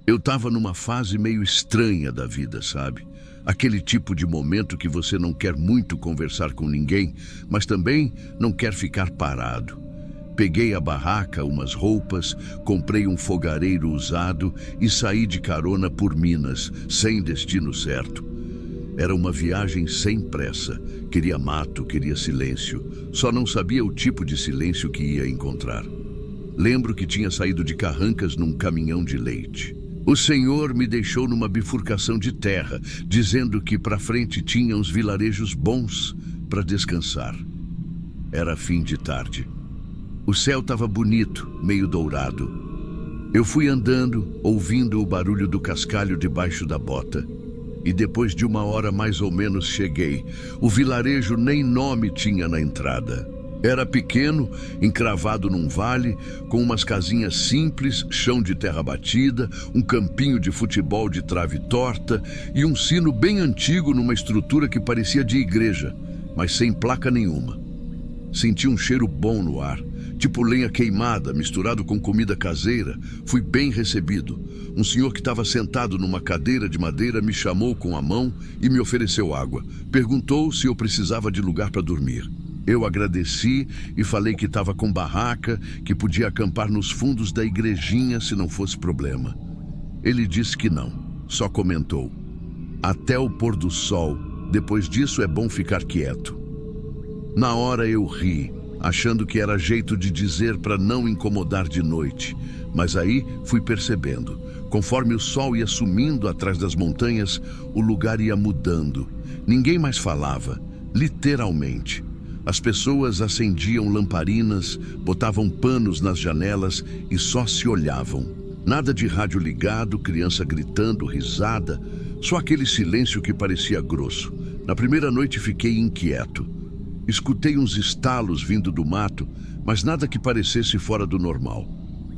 Eu estava numa fase meio estranha da vida, sabe? Aquele tipo de momento que você não quer muito conversar com ninguém, mas também não quer ficar parado. Peguei a barraca, umas roupas, comprei um fogareiro usado e saí de carona por Minas, sem destino certo. Era uma viagem sem pressa. Queria mato, queria silêncio. Só não sabia o tipo de silêncio que ia encontrar. Lembro que tinha saído de Carrancas num caminhão de leite. O Senhor me deixou numa bifurcação de terra, dizendo que para frente tinha uns vilarejos bons para descansar. Era fim de tarde. O céu estava bonito, meio dourado. Eu fui andando, ouvindo o barulho do cascalho debaixo da bota. E depois de 1 hora mais ou menos cheguei. O vilarejo nem nome tinha na entrada. Era pequeno, encravado num vale, com umas casinhas simples, chão de terra batida, um campinho de futebol de trave torta e um sino bem antigo numa estrutura que parecia de igreja, mas sem placa nenhuma. Senti um cheiro bom no ar, tipo lenha queimada, misturado com comida caseira. Fui bem recebido. Um senhor que estava sentado numa cadeira de madeira me chamou com a mão e me ofereceu água. Perguntou se eu precisava de lugar para dormir. Eu agradeci e falei que estava com barraca, que podia acampar nos fundos da igrejinha se não fosse problema. Ele disse que não, só comentou: até o pôr do sol, depois disso é bom ficar quieto. Na hora eu ri, achando que era jeito de dizer para não incomodar de noite, mas aí fui percebendo. Conforme o sol ia sumindo atrás das montanhas, o lugar ia mudando. Ninguém mais falava, literalmente. As pessoas acendiam lamparinas, botavam panos nas janelas e só se olhavam. Nada de rádio ligado, criança gritando, risada, só aquele silêncio que parecia grosso. Na primeira noite fiquei inquieto. Escutei uns estalos vindo do mato, mas nada que parecesse fora do normal.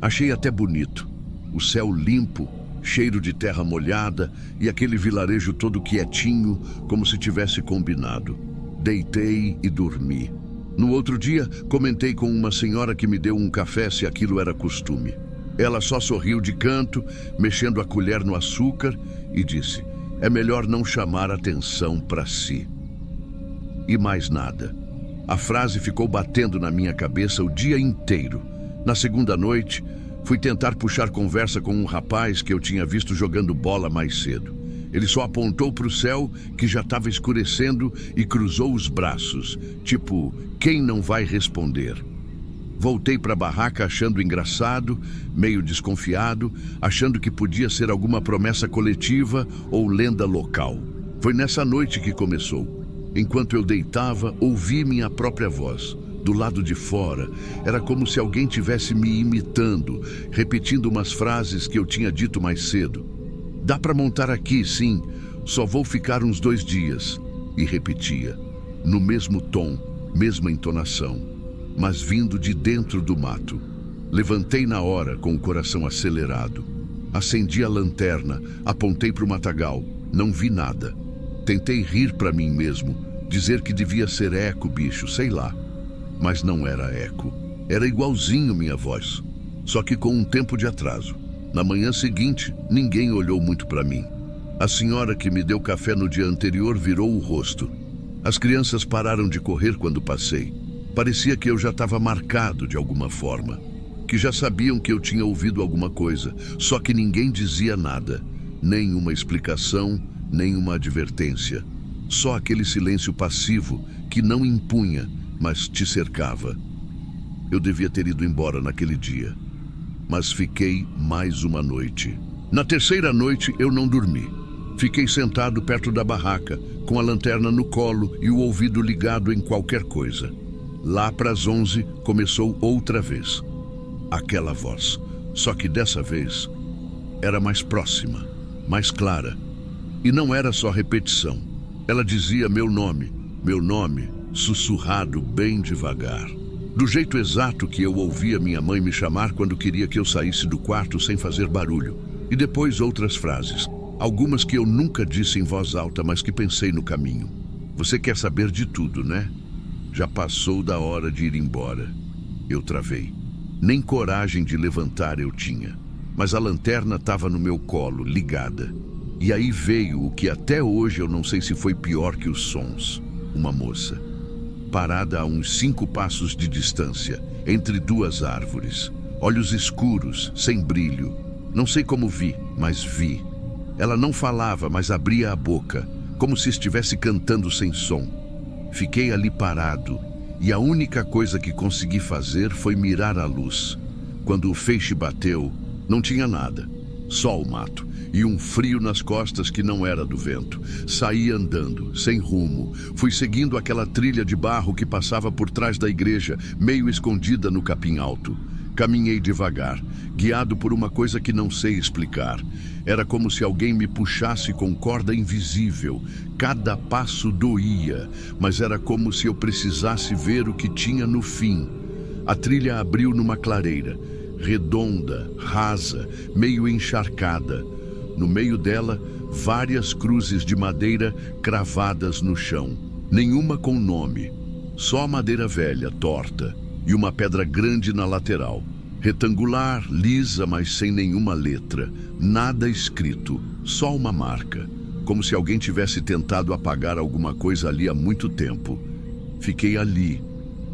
Achei até bonito. O céu limpo, cheiro de terra molhada e aquele vilarejo todo quietinho, como se tivesse combinado. Deitei e dormi. No outro dia, comentei com uma senhora que me deu um café se aquilo era costume. Ela só sorriu de canto, mexendo a colher no açúcar, e disse: é melhor não chamar atenção para si. E mais nada. A frase ficou batendo na minha cabeça o dia inteiro. Na segunda noite, fui tentar puxar conversa com um rapaz que eu tinha visto jogando bola mais cedo. Ele só apontou para o céu, que já estava escurecendo, e cruzou os braços, tipo, quem não vai responder? Voltei para a barraca achando engraçado, meio desconfiado, achando que podia ser alguma promessa coletiva ou lenda local. Foi nessa noite que começou. Enquanto eu deitava, ouvi minha própria voz. Do lado de fora, era como se alguém tivesse me imitando, repetindo umas frases que eu tinha dito mais cedo. Dá para montar aqui, sim, só vou ficar uns 2 dias. E repetia, no mesmo tom, mesma entonação, mas vindo de dentro do mato. Levantei na hora, com o coração acelerado. Acendi a lanterna, apontei para o matagal, não vi nada. Tentei rir para mim mesmo, dizer que devia ser eco, bicho, sei lá. Mas não era eco, era igualzinho minha voz, só que com um tempo de atraso. Na manhã seguinte, ninguém olhou muito para mim. A senhora que me deu café no dia anterior virou o rosto. As crianças pararam de correr quando passei. Parecia que eu já estava marcado de alguma forma, que já sabiam que eu tinha ouvido alguma coisa, só que ninguém dizia nada, nenhuma explicação, nenhuma advertência. Só aquele silêncio passivo que não impunha, mas te cercava. Eu devia ter ido embora naquele dia. Mas fiquei mais uma noite. Na terceira noite eu não dormi. Fiquei sentado perto da barraca, com a lanterna no colo e o ouvido ligado em qualquer coisa. Lá para as 11 começou outra vez. Aquela voz, só que dessa vez era mais próxima, mais clara. E não era só repetição. Ela dizia meu nome, sussurrado bem devagar. Do jeito exato que eu ouvia minha mãe me chamar quando queria que eu saísse do quarto sem fazer barulho. E depois outras frases, algumas que eu nunca disse em voz alta, mas que pensei no caminho. Você quer saber de tudo, né? Já passou da hora de ir embora. Eu travei. Nem coragem de levantar eu tinha. mas a lanterna estava no meu colo, ligada. E aí veio o que até hoje eu não sei se foi pior que os sons. Uma moça, parada a uns 5 passos de distância, entre 2 árvores. Olhos escuros, sem brilho. Não sei como vi, mas vi. Ela não falava, mas abria a boca, como se estivesse cantando sem som. Fiquei ali parado, e a única coisa que consegui fazer foi mirar a luz. Quando o feixe bateu, não tinha nada, só o mato, e um frio nas costas que não era do vento. Saí andando, sem rumo. Fui seguindo aquela trilha de barro que passava por trás da igreja, meio escondida no capim alto. Caminhei devagar, guiado por uma coisa que não sei explicar. Era como se alguém me puxasse com corda invisível. Cada passo doía, mas era como se eu precisasse ver o que tinha no fim. A trilha abriu numa clareira, redonda, rasa, meio encharcada. No meio dela, várias cruzes de madeira cravadas no chão. Nenhuma com nome, só madeira velha, torta, e uma pedra grande na lateral. Retangular, lisa, mas sem nenhuma letra. Nada escrito, só uma marca. Como se alguém tivesse tentado apagar alguma coisa ali há muito tempo. Fiquei ali,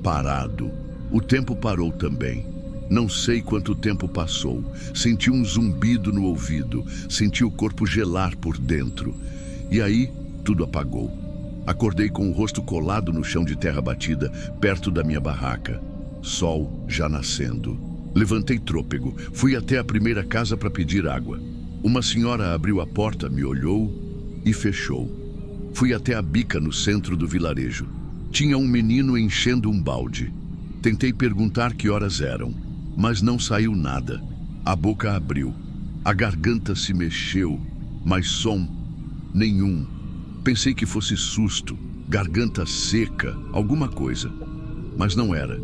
parado. O tempo parou também. Não sei quanto tempo passou. Senti um zumbido no ouvido. Senti o corpo gelar por dentro. E aí, tudo apagou. Acordei com o rosto colado no chão de terra batida, perto da minha barraca. Sol já nascendo. Levantei trôpego. Fui até a primeira casa para pedir água. Uma senhora abriu a porta, me olhou e fechou. Fui até a bica no centro do vilarejo. Tinha um menino enchendo um balde. Tentei perguntar que horas eram, mas não saiu nada. A boca abriu. A garganta se mexeu, mas som nenhum. Pensei que fosse susto, garganta seca, alguma coisa. Mas não era.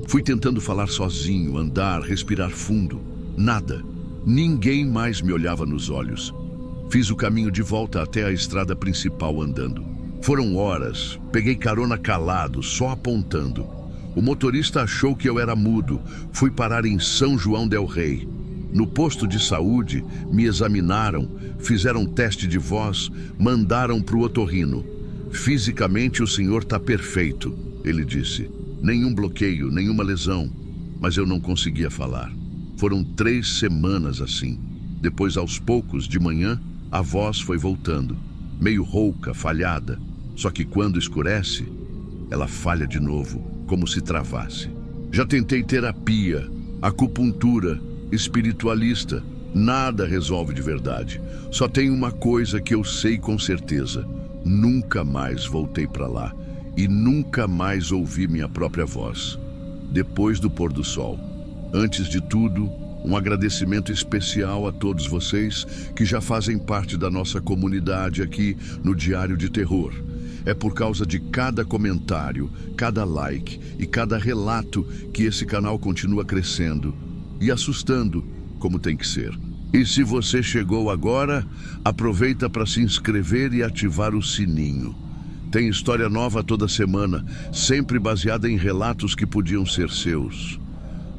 Fui tentando falar sozinho, andar, respirar fundo. Nada. Ninguém mais me olhava nos olhos. Fiz o caminho de volta até a estrada principal andando. Foram horas. Peguei carona calado, só apontando. O motorista achou que eu era mudo. Fui parar em São João del Rei. No posto de saúde, me examinaram, fizeram teste de voz, mandaram para o otorrino. Fisicamente o senhor está perfeito, ele disse. Nenhum bloqueio, nenhuma lesão, mas eu não conseguia falar. Foram 3 semanas assim. Depois, aos poucos, de manhã, a voz foi voltando, meio rouca, falhada. Só que quando escurece, ela falha de novo, como se travasse. Já tentei terapia, acupuntura, espiritualista. Nada resolve de verdade. Só tem uma coisa que eu sei com certeza. Nunca mais voltei para lá. E nunca mais ouvi minha própria voz. Depois do pôr do sol. Antes de tudo, um agradecimento especial a todos vocês que já fazem parte da nossa comunidade aqui no Diário de Terror. É por causa de cada comentário, cada like e cada relato que esse canal continua crescendo e assustando como tem que ser. E se você chegou agora, aproveita para se inscrever e ativar o sininho. Tem história nova toda semana, sempre baseada em relatos que podiam ser seus.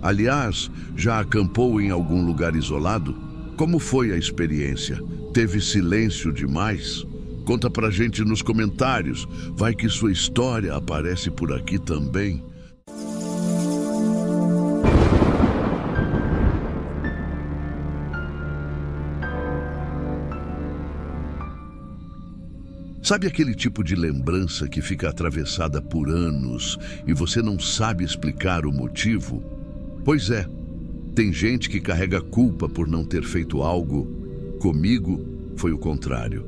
Aliás, já acampou em algum lugar isolado? Como foi a experiência? Teve silêncio demais? Conta pra gente nos comentários. Vai que sua história aparece por aqui também. Sabe aquele tipo de lembrança que fica atravessada por anos e você não sabe explicar o motivo? Pois é, tem gente que carrega culpa por não ter feito algo. Comigo foi o contrário.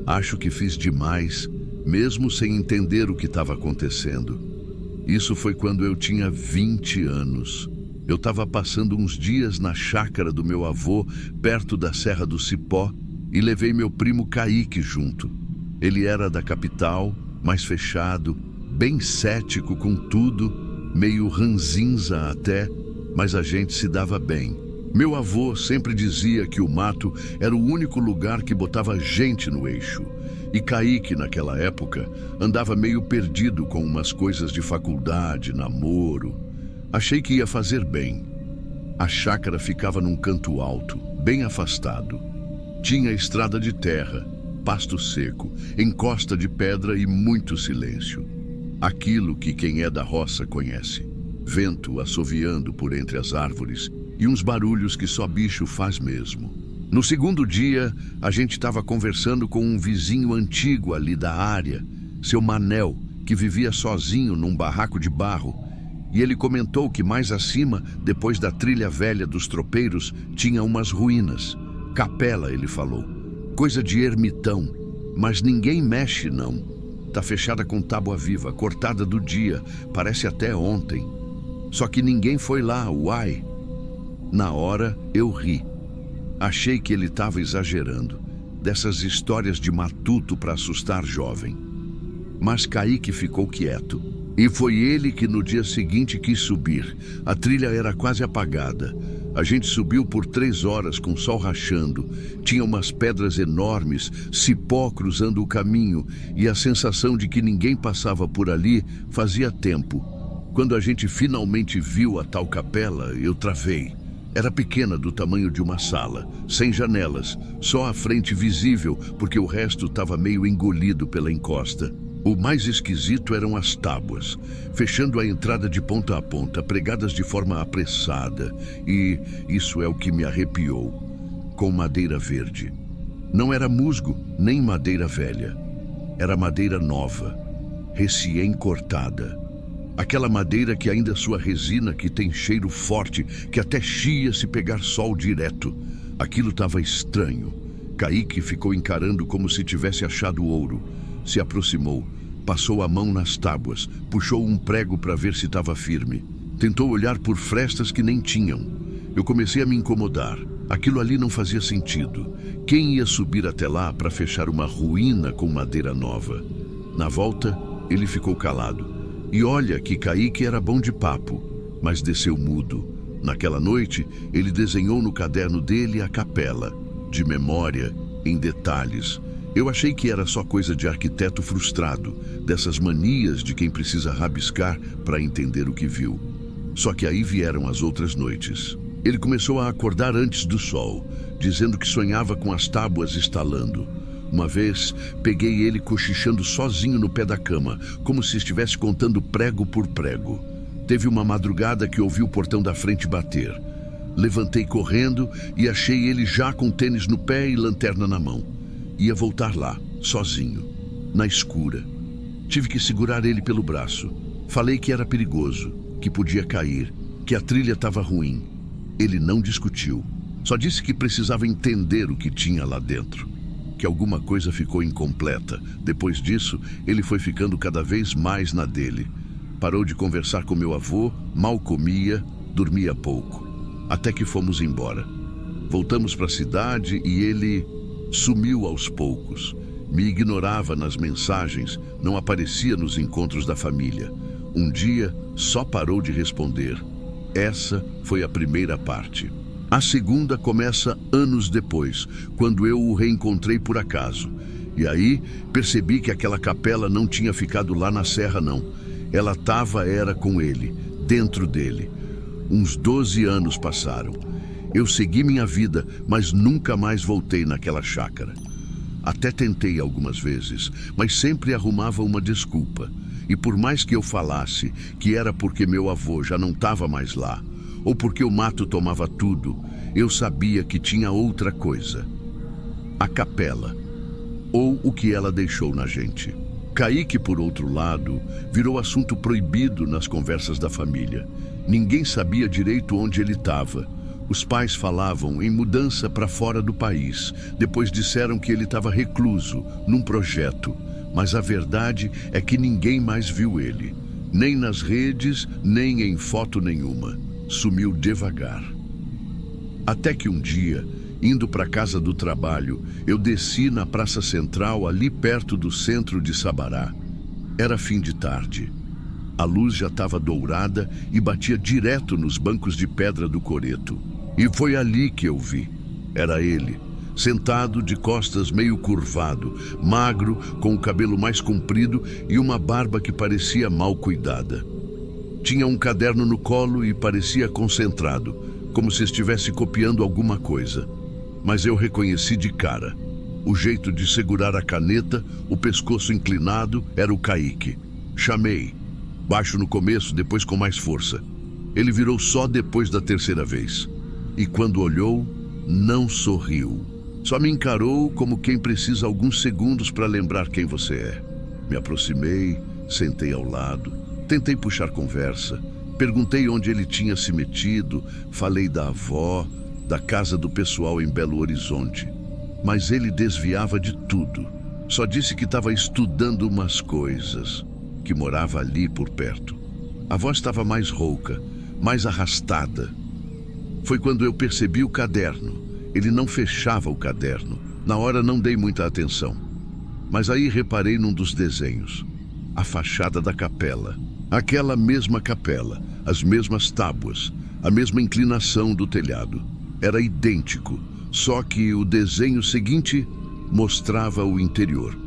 Acho que fiz demais, mesmo sem entender o que estava acontecendo. Isso foi quando eu tinha 20 anos. Eu estava passando uns dias na chácara do meu avô, perto da Serra do Cipó, e levei meu primo Kaique junto. Ele era da capital, mais fechado, bem cético com tudo, meio ranzinza até, mas a gente se dava bem. Meu avô sempre dizia que o mato era o único lugar que botava gente no eixo. E Kaique, naquela época, andava meio perdido com umas coisas de faculdade, namoro. Achei que ia fazer bem. A chácara ficava num canto alto, bem afastado. Tinha estrada de terra, pasto seco, encosta de pedra e muito silêncio. Aquilo que quem é da roça conhece. Vento assoviando por entre as árvores e uns barulhos que só bicho faz mesmo. No segundo dia, a gente estava conversando com um vizinho antigo ali da área, seu Manel, que vivia sozinho num barraco de barro. E ele comentou que mais acima, depois da trilha velha dos tropeiros, tinha umas ruínas. Capela, ele falou. Coisa de ermitão, mas ninguém mexe não. Tá fechada com tábua viva, cortada do dia, parece até ontem. Só que ninguém foi lá, uai. Na hora, eu ri. Achei que ele estava exagerando, dessas histórias de matuto para assustar jovem. Mas Kaique ficou quieto. E foi ele que no dia seguinte quis subir. A trilha era quase apagada. A gente subiu por 3 horas com o sol rachando. Tinha umas pedras enormes, cipó cruzando o caminho e a sensação de que ninguém passava por ali fazia tempo. Quando a gente finalmente viu a tal capela, eu travei. Era pequena, do tamanho de uma sala, sem janelas, só a frente visível, porque o resto estava meio engolido pela encosta. O mais esquisito eram as tábuas, fechando a entrada de ponta a ponta, pregadas de forma apressada, e isso é o que me arrepiou, com madeira verde. Não era musgo, nem madeira velha. Era madeira nova, recém-cortada. Aquela madeira que ainda sua resina, que tem cheiro forte, que até chia se pegar sol direto. Aquilo estava estranho. Kaique ficou encarando como se tivesse achado ouro. Se aproximou, passou a mão nas tábuas, puxou um prego para ver se estava firme. Tentou olhar por frestas que nem tinham. Eu comecei a me incomodar. Aquilo ali não fazia sentido. Quem ia subir até lá para fechar uma ruína com madeira nova? Na volta, ele ficou calado. E olha que Kaique era bom de papo, mas desceu mudo. Naquela noite, ele desenhou no caderno dele a capela, de memória, em detalhes. Eu achei que era só coisa de arquiteto frustrado, dessas manias de quem precisa rabiscar para entender o que viu. Só que aí vieram as outras noites. Ele começou a acordar antes do sol, dizendo que sonhava com as tábuas estalando. Uma vez, peguei ele cochichando sozinho no pé da cama, como se estivesse contando prego por prego. Teve uma madrugada que ouvi o portão da frente bater. Levantei correndo e achei ele já com tênis no pé e lanterna na mão. Ia voltar lá, sozinho, na escura. Tive que segurar ele pelo braço. Falei que era perigoso, que podia cair, que a trilha estava ruim. Ele não discutiu. Só disse que precisava entender o que tinha lá dentro. Que alguma coisa ficou incompleta. Depois disso, ele foi ficando cada vez mais na dele. Parou de conversar com meu avô, mal comia, dormia pouco. Até que fomos embora. Voltamos para a cidade e ele sumiu aos poucos. Me ignorava nas mensagens, não aparecia nos encontros da família. Um dia, só parou de responder. Essa foi a primeira parte. A segunda começa anos depois, quando eu o reencontrei por acaso. E aí, percebi que aquela capela não tinha ficado lá na serra, não. Ela era com ele, dentro dele. Uns 12 anos passaram. Eu segui minha vida, mas nunca mais voltei naquela chácara. Até tentei algumas vezes, mas sempre arrumava uma desculpa. E por mais que eu falasse que era porque meu avô já não estava mais lá, ou porque o mato tomava tudo, eu sabia que tinha outra coisa. A capela, ou o que ela deixou na gente. Kaique, por outro lado, virou assunto proibido nas conversas da família. Ninguém sabia direito onde ele estava. Os pais falavam em mudança para fora do país. Depois disseram que ele estava recluso, num projeto. Mas a verdade é que ninguém mais viu ele. Nem nas redes, nem em foto nenhuma. Sumiu devagar. Até que um dia, indo para a casa do trabalho, eu desci na praça central, ali perto do centro de Sabará. Era fim de tarde. A luz já estava dourada e batia direto nos bancos de pedra do coreto. E foi ali que eu vi. Era ele, sentado de costas meio curvado, magro, com o cabelo mais comprido e uma barba que parecia mal cuidada. Tinha um caderno no colo e parecia concentrado, como se estivesse copiando alguma coisa. Mas eu reconheci de cara. O jeito de segurar a caneta, o pescoço inclinado, era o Kaique. Chamei. Baixo no começo, depois com mais força. Ele virou só depois da terceira vez. E quando olhou, não sorriu. Só me encarou como quem precisa alguns segundos para lembrar quem você é. Me aproximei, sentei ao lado, tentei puxar conversa, perguntei onde ele tinha se metido, falei da avó, da casa do pessoal em Belo Horizonte. Mas ele desviava de tudo. Só disse que estava estudando umas coisas, que morava ali por perto. A voz estava mais rouca, mais arrastada. Foi quando eu percebi o caderno. Ele não fechava o caderno. Na hora não dei muita atenção. Mas aí reparei num dos desenhos. A fachada da capela. Aquela mesma capela, as mesmas tábuas, a mesma inclinação do telhado. Era idêntico, só que o desenho seguinte mostrava o interior.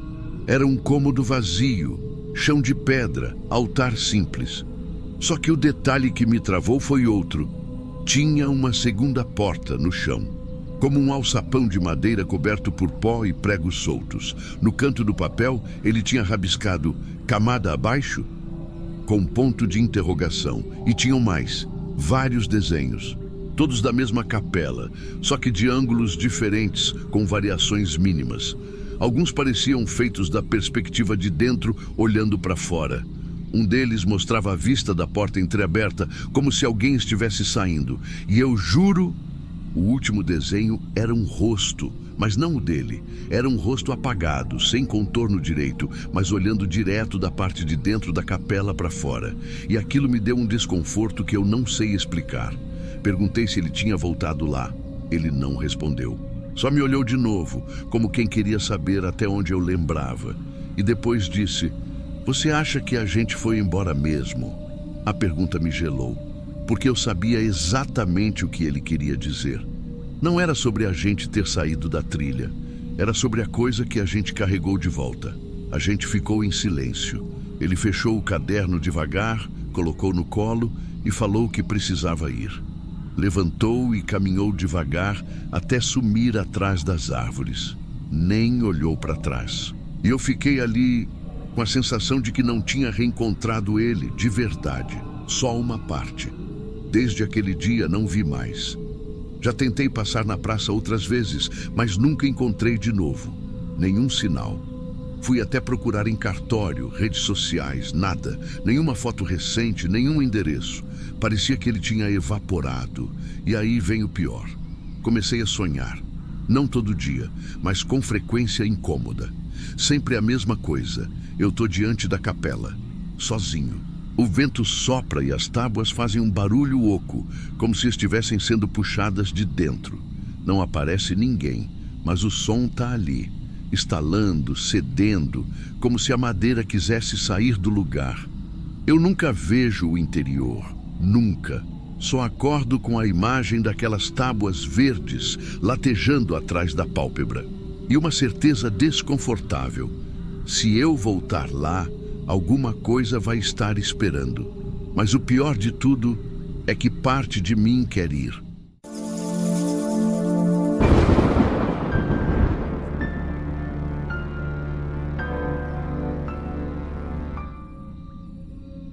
Era um cômodo vazio, chão de pedra, altar simples. Só que o detalhe que me travou foi outro. Tinha uma segunda porta no chão, como um alçapão de madeira coberto por pó e pregos soltos. No canto do papel, ele tinha rabiscado camada abaixo, com ponto de interrogação. E tinham mais, vários desenhos, todos da mesma capela, só que de ângulos diferentes, com variações mínimas. Alguns pareciam feitos da perspectiva de dentro, olhando para fora. Um deles mostrava a vista da porta entreaberta, como se alguém estivesse saindo. E eu juro, o último desenho era um rosto, mas não o dele. Era um rosto apagado, sem contorno direito, mas olhando direto da parte de dentro da capela para fora. E aquilo me deu um desconforto que eu não sei explicar. Perguntei se ele tinha voltado lá. Ele não respondeu. Só me olhou de novo, como quem queria saber até onde eu lembrava. E depois disse: "Você acha que a gente foi embora mesmo?" A pergunta me gelou, porque eu sabia exatamente o que ele queria dizer. Não era sobre a gente ter saído da trilha. Era sobre a coisa que a gente carregou de volta. A gente ficou em silêncio. Ele fechou o caderno devagar, colocou no colo e falou que precisava ir. Levantou e caminhou devagar até sumir atrás das árvores. Nem olhou para trás. E eu fiquei ali com a sensação de que não tinha reencontrado ele de verdade. Só uma parte. Desde aquele dia não vi mais. Já tentei passar na praça outras vezes, mas nunca encontrei de novo. Nenhum sinal. Fui até procurar em cartório, redes sociais, nada. Nenhuma foto recente, nenhum endereço. Parecia que ele tinha evaporado. E aí vem o pior. Comecei a sonhar. Não todo dia, mas com frequência incômoda. Sempre a mesma coisa. Eu tô diante da capela, sozinho. O vento sopra e as tábuas fazem um barulho oco, como se estivessem sendo puxadas de dentro. Não aparece ninguém, mas o som tá ali, estalando, cedendo, como se a madeira quisesse sair do lugar. Eu nunca vejo o interior, nunca. Só acordo com a imagem daquelas tábuas verdes latejando atrás da pálpebra. E uma certeza desconfortável. Se eu voltar lá, alguma coisa vai estar esperando. Mas o pior de tudo é que parte de mim quer ir.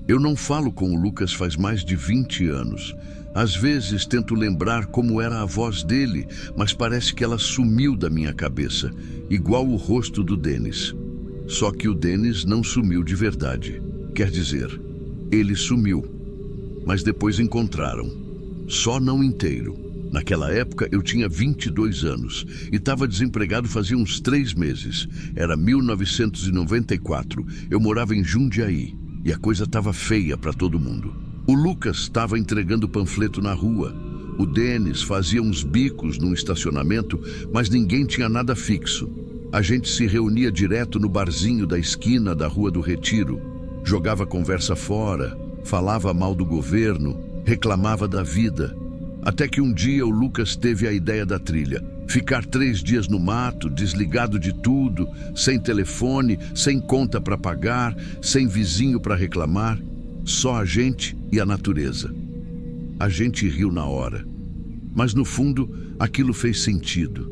Eu não falo com o Lucas faz mais de 20 anos. Às vezes tento lembrar como era a voz dele, mas parece que ela sumiu da minha cabeça, igual o rosto do Denis. Só que o Denis não sumiu de verdade. Quer dizer, ele sumiu, mas depois encontraram. Só não inteiro. Naquela época eu tinha 22 anos e estava desempregado fazia uns 3 meses. Era 1994. Eu morava em Jundiaí. E a coisa estava feia para todo mundo. O Lucas estava entregando panfleto na rua. O Denis fazia uns bicos num estacionamento, mas ninguém tinha nada fixo. A gente se reunia direto no barzinho da esquina da Rua do Retiro. Jogava conversa fora, falava mal do governo, reclamava da vida. Até que um dia o Lucas teve a ideia da trilha. Ficar 3 dias no mato, desligado de tudo, sem telefone, sem conta para pagar, sem vizinho para reclamar, só a gente e a natureza. A gente riu na hora. Mas no fundo, aquilo fez sentido.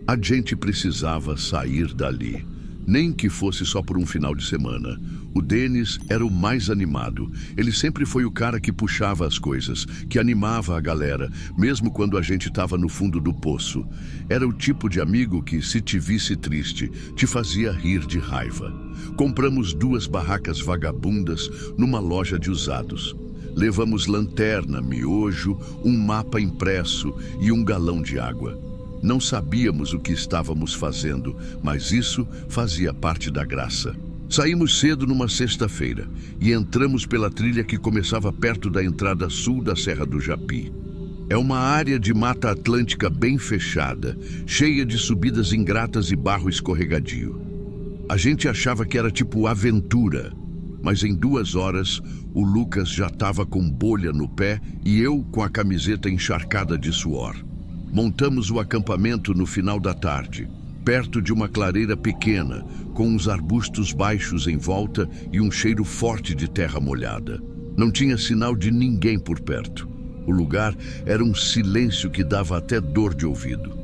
A gente precisava sair dali. Nem que fosse só por um final de semana. O Denis era o mais animado. Ele sempre foi o cara que puxava as coisas, que animava a galera, mesmo quando a gente estava no fundo do poço. Era o tipo de amigo que, se te visse triste, te fazia rir de raiva. Compramos 2 barracas vagabundas numa loja de usados. Levamos lanterna, miojo, um mapa impresso e um galão de água. Não sabíamos o que estávamos fazendo, mas isso fazia parte da graça. Saímos cedo numa sexta-feira e entramos pela trilha que começava perto da entrada sul da Serra do Japi. É uma área de mata atlântica bem fechada, cheia de subidas ingratas e barro escorregadio. A gente achava que era tipo aventura, mas em 2 horas o Lucas já estava com bolha no pé e eu com a camiseta encharcada de suor. Montamos o acampamento no final da tarde, perto de uma clareira pequena, com uns arbustos baixos em volta e um cheiro forte de terra molhada. Não tinha sinal de ninguém por perto. O lugar era um silêncio que dava até dor de ouvido.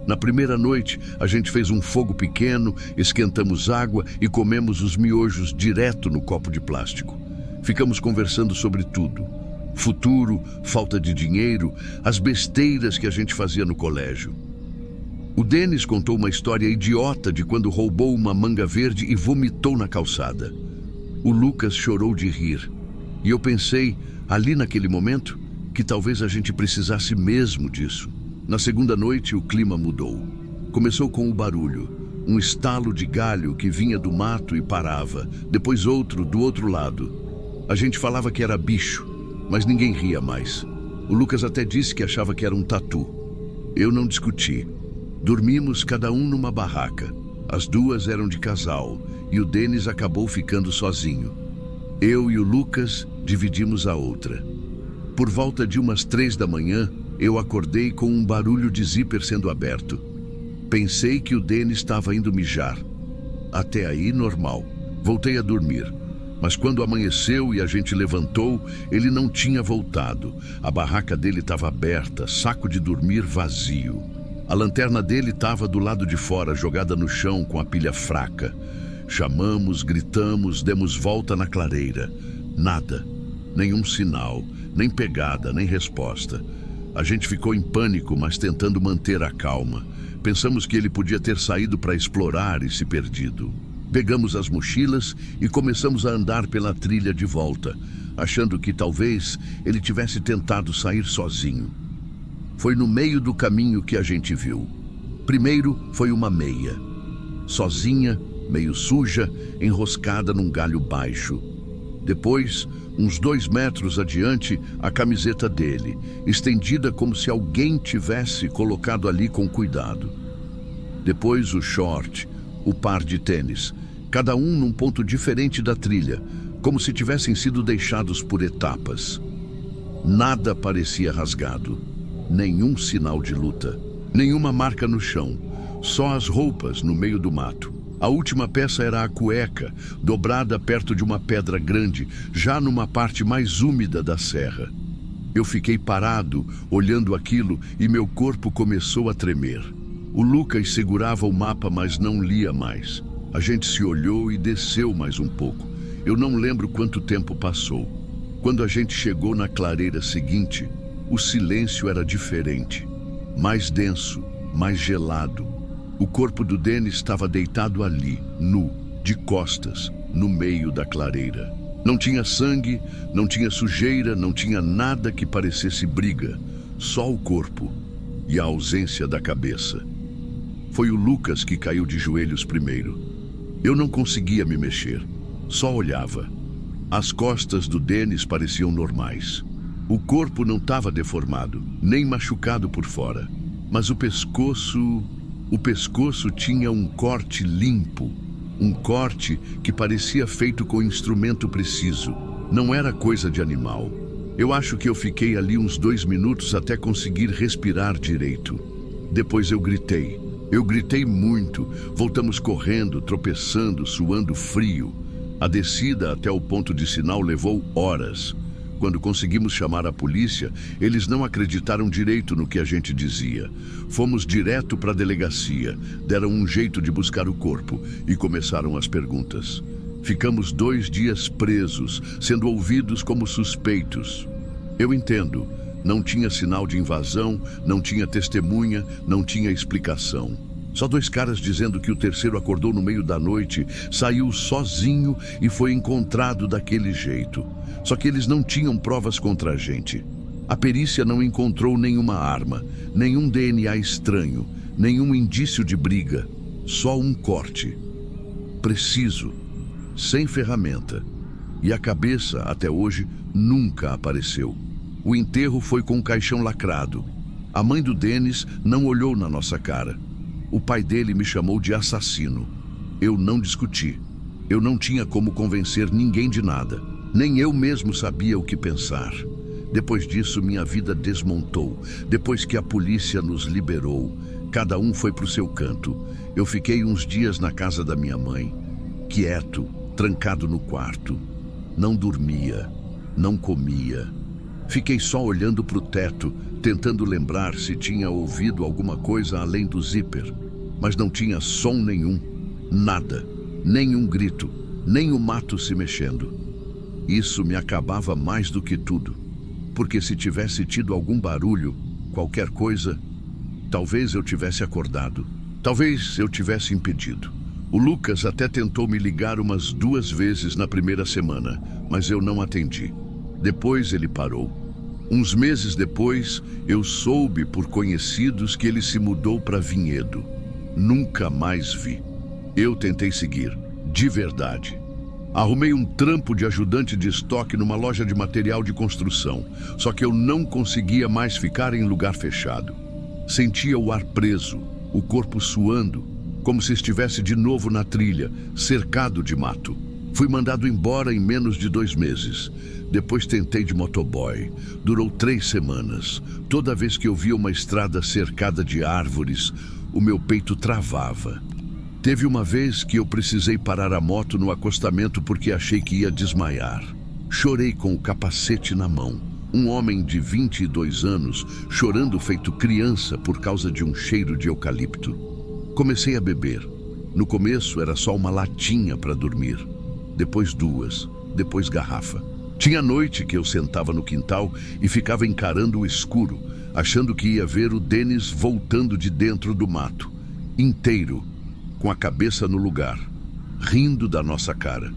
Na primeira noite, a gente fez um fogo pequeno, esquentamos água e comemos os miojos direto no copo de plástico. Ficamos conversando sobre tudo. Futuro, falta de dinheiro, as besteiras que a gente fazia no colégio. O Denis contou uma história idiota de quando roubou uma manga verde e vomitou na calçada. O Lucas chorou de rir. E eu pensei, ali naquele momento, que talvez a gente precisasse mesmo disso. Na segunda noite, o clima mudou. Começou com o barulho. Um estalo de galho que vinha do mato e parava. Depois outro, do outro lado. A gente falava que era bicho, mas ninguém ria mais. O Lucas até disse que achava que era um tatu. Eu não discuti. Dormimos cada um numa barraca. As 2 eram de casal e o Denis acabou ficando sozinho. Eu e o Lucas dividimos a outra. Por volta de umas 3 da manhã, eu acordei com um barulho de zíper sendo aberto. Pensei que o Denis estava indo mijar. Até aí, normal. Voltei a dormir. Mas quando amanheceu e a gente levantou, ele não tinha voltado. A barraca dele estava aberta, saco de dormir vazio. A lanterna dele estava do lado de fora, jogada no chão com a pilha fraca. Chamamos, gritamos, demos volta na clareira. Nada. Nenhum sinal, nem pegada, nem resposta. A gente ficou em pânico, mas tentando manter a calma. Pensamos que ele podia ter saído para explorar e se perdido. Pegamos as mochilas e começamos a andar pela trilha de volta, achando que talvez ele tivesse tentado sair sozinho. Foi no meio do caminho que a gente viu. Primeiro foi uma meia, sozinha, meio suja, enroscada num galho baixo. Depois, uns 2 metros adiante, a camiseta dele, estendida como se alguém tivesse colocado ali com cuidado. Depois o short, o par de tênis, cada um num ponto diferente da trilha, como se tivessem sido deixados por etapas. Nada parecia rasgado, nenhum sinal de luta, nenhuma marca no chão, só as roupas no meio do mato. A última peça era a cueca, dobrada perto de uma pedra grande, já numa parte mais úmida da serra. Eu fiquei parado, olhando aquilo, e meu corpo começou a tremer. O Lucas segurava o mapa, mas não lia mais. A gente se olhou e desceu mais um pouco. Eu não lembro quanto tempo passou. Quando a gente chegou na clareira seguinte, o silêncio era diferente. Mais denso, mais gelado. O corpo do Denis estava deitado ali, nu, de costas, no meio da clareira. Não tinha sangue, não tinha sujeira, não tinha nada que parecesse briga. Só o corpo e a ausência da cabeça. Foi o Lucas que caiu de joelhos primeiro. Eu não conseguia me mexer, só olhava. As costas do Denis pareciam normais. O corpo não estava deformado, nem machucado por fora. Mas o pescoço tinha um corte limpo. Um corte que parecia feito com instrumento preciso. Não era coisa de animal. Eu acho que eu fiquei ali uns 2 minutos até conseguir respirar direito. Depois eu gritei. Eu gritei muito. Voltamos correndo, tropeçando, suando frio. A descida até o ponto de sinal levou horas. Quando conseguimos chamar a polícia, eles não acreditaram direito no que a gente dizia. Fomos direto para a delegacia, deram um jeito de buscar o corpo e começaram as perguntas. Ficamos 2 dias presos, sendo ouvidos como suspeitos. Eu entendo, não tinha sinal de invasão, não tinha testemunha, não tinha explicação. Só 2 caras dizendo que o terceiro acordou no meio da noite, saiu sozinho e foi encontrado daquele jeito. Só que eles não tinham provas contra a gente. A perícia não encontrou nenhuma arma, nenhum DNA estranho, nenhum indício de briga, só um corte. Preciso, sem ferramenta. E a cabeça, até hoje, nunca apareceu. O enterro foi com um caixão lacrado. A mãe do Denis não olhou na nossa cara. O pai dele me chamou de assassino. Eu não discuti. Eu não tinha como convencer ninguém de nada. Nem eu mesmo sabia o que pensar. Depois disso, minha vida desmontou. Depois que a polícia nos liberou, cada um foi para o seu canto. Eu fiquei uns dias na casa da minha mãe, quieto, trancado no quarto. Não dormia, não comia. Fiquei só olhando para o teto, tentando lembrar se tinha ouvido alguma coisa além do zíper. Mas não tinha som nenhum, nada, nenhum grito, nem o mato se mexendo. Isso me acabava mais do que tudo, porque se tivesse tido algum barulho, qualquer coisa, talvez eu tivesse acordado, talvez eu tivesse impedido. O Lucas até tentou me ligar umas 2 vezes na primeira semana, mas eu não atendi. Depois ele parou. Uns meses depois, eu soube por conhecidos que ele se mudou para Vinhedo. Nunca mais vi. Eu tentei seguir, de verdade. Arrumei um trampo de ajudante de estoque numa loja de material de construção, só que eu não conseguia mais ficar em lugar fechado. Sentia o ar preso, o corpo suando, como se estivesse de novo na trilha, cercado de mato. Fui mandado embora em menos de 2 meses. Depois tentei de motoboy. Durou 3 semanas. Toda vez que eu via uma estrada cercada de árvores, o meu peito travava. Teve uma vez que eu precisei parar a moto no acostamento porque achei que ia desmaiar. Chorei com o capacete na mão. Um homem de 22 anos chorando feito criança por causa de um cheiro de eucalipto. Comecei a beber. No começo era só uma latinha para dormir. Depois 2, depois garrafa. Tinha noite que eu sentava no quintal e ficava encarando o escuro, achando que ia ver o Denis voltando de dentro do mato, inteiro, com a cabeça no lugar, rindo da nossa cara.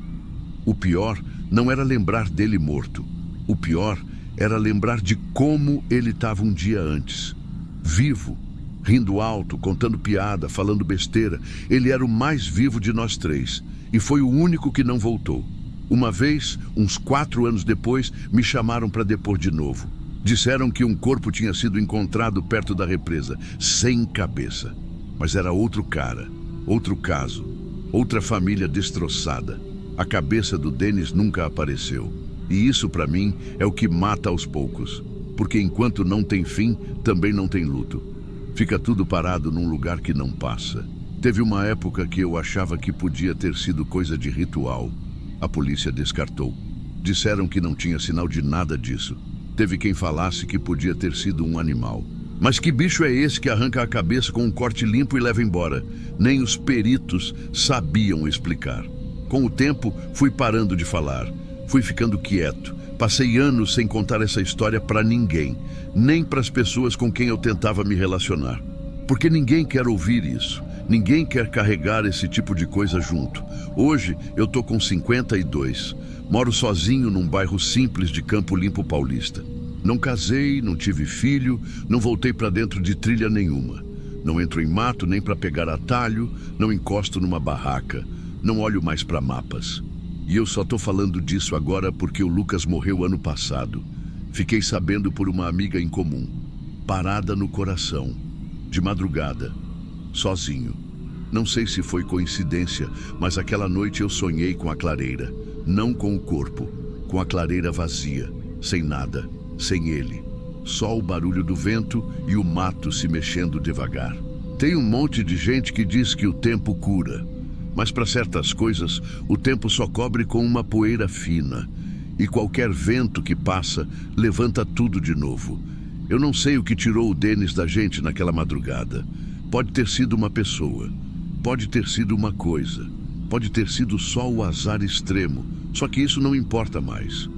O pior não era lembrar dele morto. O pior era lembrar de como ele estava um dia antes. Vivo, rindo alto, contando piada, falando besteira. Ele era o mais vivo de nós 3 e foi o único que não voltou. Uma vez, uns 4 anos depois, me chamaram para depor de novo. Disseram que um corpo tinha sido encontrado perto da represa, sem cabeça. Mas era outro cara, outro caso, outra família destroçada. A cabeça do Denis nunca apareceu. E isso, para mim, é o que mata aos poucos. Porque enquanto não tem fim, também não tem luto. Fica tudo parado num lugar que não passa. Teve uma época que eu achava que podia ter sido coisa de ritual. A polícia descartou. Disseram que não tinha sinal de nada disso. Teve quem falasse que podia ter sido um animal. Mas que bicho é esse que arranca a cabeça com um corte limpo e leva embora? Nem os peritos sabiam explicar. Com o tempo, fui parando de falar. Fui ficando quieto. Passei anos sem contar essa história para ninguém, nem para as pessoas com quem eu tentava me relacionar. Porque ninguém quer ouvir isso. Ninguém quer carregar esse tipo de coisa junto. Hoje eu tô com 52. Moro sozinho num bairro simples de Campo Limpo Paulista. Não casei, não tive filho, não voltei para dentro de trilha nenhuma. Não entro em mato nem para pegar atalho, não encosto numa barraca, não olho mais para mapas. E eu só tô falando disso agora porque o Lucas morreu ano passado. Fiquei sabendo por uma amiga em comum. Parada no coração. De madrugada. Sozinho. Não sei se foi coincidência, mas aquela noite eu sonhei com a clareira. Não com o corpo. Com a clareira vazia. Sem nada. Sem ele. Só o barulho do vento e o mato se mexendo devagar. Tem um monte de gente que diz que o tempo cura. Mas para certas coisas, o tempo só cobre com uma poeira fina. E qualquer vento que passa levanta tudo de novo. Eu não sei o que tirou o Denis da gente naquela madrugada. Pode ter sido uma pessoa, pode ter sido uma coisa, pode ter sido só o azar extremo. Só que isso não importa mais.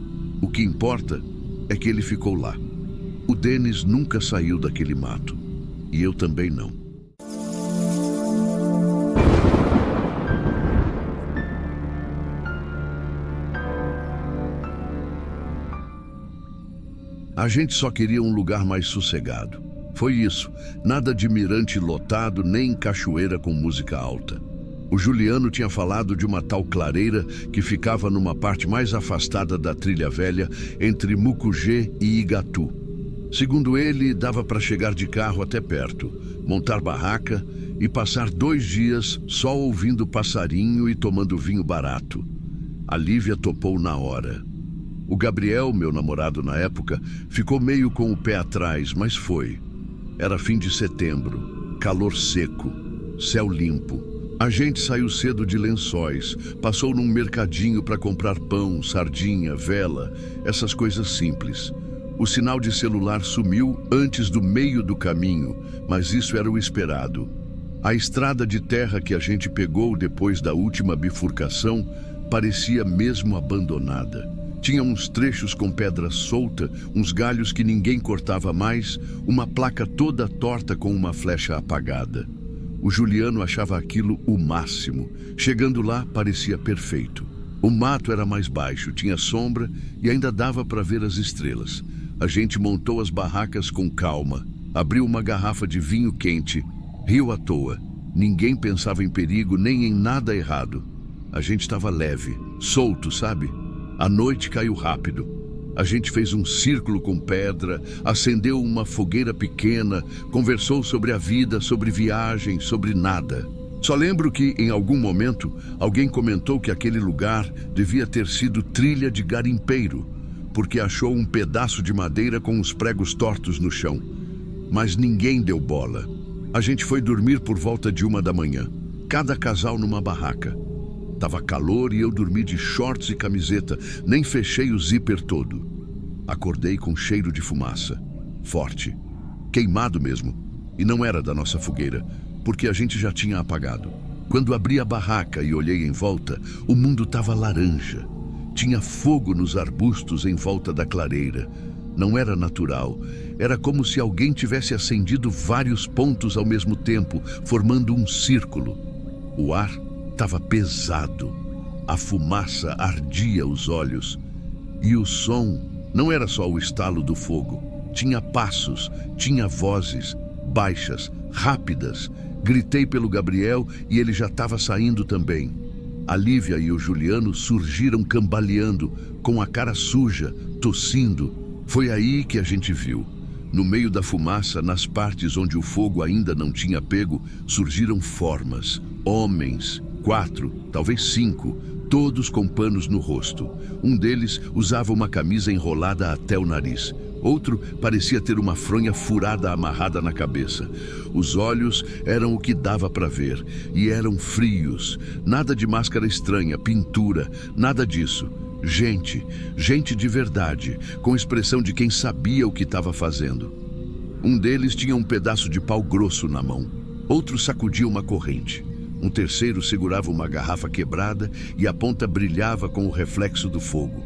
O que importa é que ele ficou lá. O Denis nunca saiu daquele mato. E eu também não. A gente só queria um lugar mais sossegado. Foi isso, nada de mirante lotado, nem cachoeira com música alta. O Juliano tinha falado de uma tal clareira que ficava numa parte mais afastada da trilha velha, entre Mucugê e Igatu. Segundo ele, dava para chegar de carro até perto, montar barraca e passar 2 dias só ouvindo passarinho e tomando vinho barato. A Lívia topou na hora. O Gabriel, meu namorado na época, ficou meio com o pé atrás, mas foi. Era fim de setembro, calor seco, céu limpo. A gente saiu cedo de Lençóis, passou num mercadinho para comprar pão, sardinha, vela, essas coisas simples. O sinal de celular sumiu antes do meio do caminho, mas isso era o esperado. A estrada de terra que a gente pegou depois da última bifurcação parecia mesmo abandonada. Tinha uns trechos com pedra solta, uns galhos que ninguém cortava mais, uma placa toda torta com uma flecha apagada. O Juliano achava aquilo o máximo. Chegando lá, parecia perfeito. O mato era mais baixo, tinha sombra e ainda dava para ver as estrelas. A gente montou as barracas com calma, abriu uma garrafa de vinho quente, riu à toa. Ninguém pensava em perigo nem em nada errado. A gente estava leve, solto, sabe? A noite caiu rápido. A gente fez um círculo com pedra, acendeu uma fogueira pequena, conversou sobre a vida, sobre viagem, sobre nada. Só lembro que, em algum momento, alguém comentou que aquele lugar devia ter sido trilha de garimpeiro, porque achou um pedaço de madeira com os pregos tortos no chão. Mas ninguém deu bola. A gente foi dormir por volta de 1 da manhã, cada casal numa barraca. Tava calor e eu dormi de shorts e camiseta, nem fechei o zíper todo. Acordei com cheiro de fumaça, forte, queimado mesmo, e não era da nossa fogueira, porque a gente já tinha apagado. Quando abri a barraca e olhei em volta, o mundo tava laranja. Tinha fogo nos arbustos em volta da clareira. Não era natural, era como se alguém tivesse acendido vários pontos ao mesmo tempo, formando um círculo. O ar estava pesado, a fumaça ardia os olhos e o som não era só o estalo do fogo. Tinha passos, tinha vozes, baixas, rápidas. Gritei pelo Gabriel e ele já estava saindo também. A Lívia e o Juliano surgiram cambaleando, com a cara suja, tossindo. Foi aí que a gente viu. No meio da fumaça, nas partes onde o fogo ainda não tinha pego, surgiram formas, homens, 4, talvez 5, todos com panos no rosto. Um deles usava uma camisa enrolada até o nariz. Outro parecia ter uma fronha furada amarrada na cabeça. Os olhos eram o que dava para ver, e eram frios. Nada de máscara estranha, pintura, nada disso. Gente de verdade, com expressão de quem sabia o que estava fazendo. Um deles tinha um pedaço de pau grosso na mão. Outro sacudia uma corrente. Um terceiro segurava uma garrafa quebrada e a ponta brilhava com o reflexo do fogo.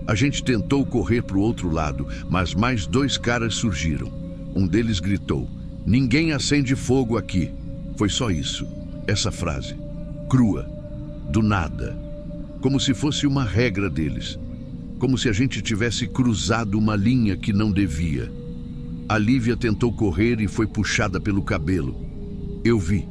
A gente tentou correr para o outro lado, mas mais 2 caras surgiram. Um deles gritou: "Ninguém acende fogo aqui." Foi só isso, essa frase, crua, do nada, como se fosse uma regra deles, como se a gente tivesse cruzado uma linha que não devia. A Lívia tentou correr e foi puxada pelo cabelo. Eu vi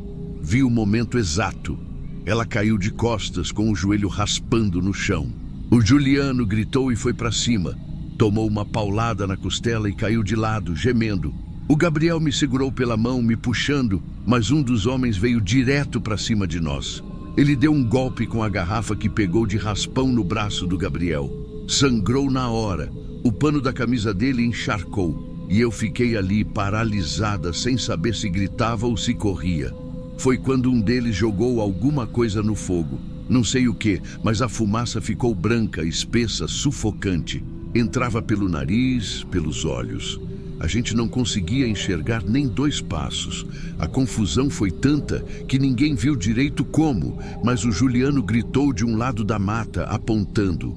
o momento exato. Ela caiu de costas com o joelho raspando no chão. O Juliano gritou e foi para cima. Tomou uma paulada na costela e caiu de lado, gemendo. O Gabriel me segurou pela mão, me puxando, mas um dos homens veio direto para cima de nós. Ele deu um golpe com a garrafa que pegou de raspão no braço do Gabriel. Sangrou na hora. O pano da camisa dele encharcou. E eu fiquei ali paralisada, sem saber se gritava ou se corria. Foi quando um deles jogou alguma coisa no fogo. Não sei o que, mas a fumaça ficou branca, espessa, sufocante. Entrava pelo nariz, pelos olhos. A gente não conseguia enxergar nem 2 passos. A confusão foi tanta que ninguém viu direito como, mas o Juliano gritou de um lado da mata, apontando.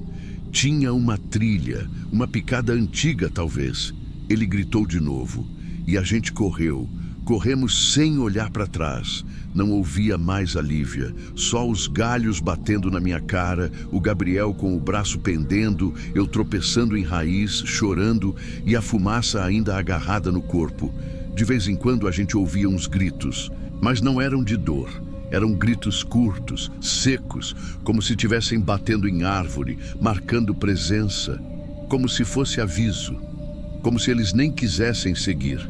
Tinha uma trilha, uma picada antiga talvez. Ele gritou de novo. E a gente correu. Corremos sem olhar para trás. Não ouvia mais a Lívia, só os galhos batendo na minha cara, o Gabriel com o braço pendendo, eu tropeçando em raiz, chorando e a fumaça ainda agarrada no corpo. De vez em quando a gente ouvia uns gritos, mas não eram de dor. Eram gritos curtos, secos, como se estivessem batendo em árvore, marcando presença, como se fosse aviso, como se eles nem quisessem seguir.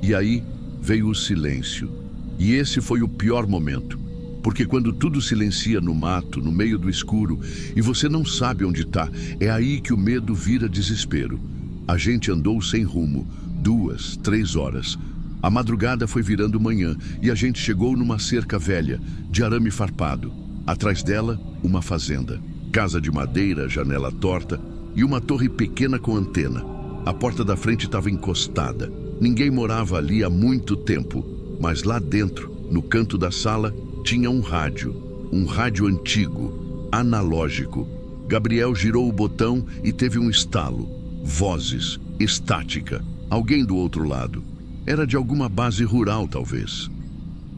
E aí veio o silêncio. E esse foi o pior momento, porque quando tudo silencia no mato, no meio do escuro, e você não sabe onde está, é aí que o medo vira desespero. A gente andou sem rumo, 2, 3 horas. A madrugada foi virando manhã e a gente chegou numa cerca velha, de arame farpado. Atrás dela, uma fazenda. Casa de madeira, janela torta e uma torre pequena com antena. A porta da frente estava encostada. Ninguém morava ali há muito tempo. Mas lá dentro, no canto da sala, tinha um rádio antigo, analógico. Gabriel girou o botão e teve um estalo. Vozes, estática, alguém do outro lado. Era de alguma base rural, talvez.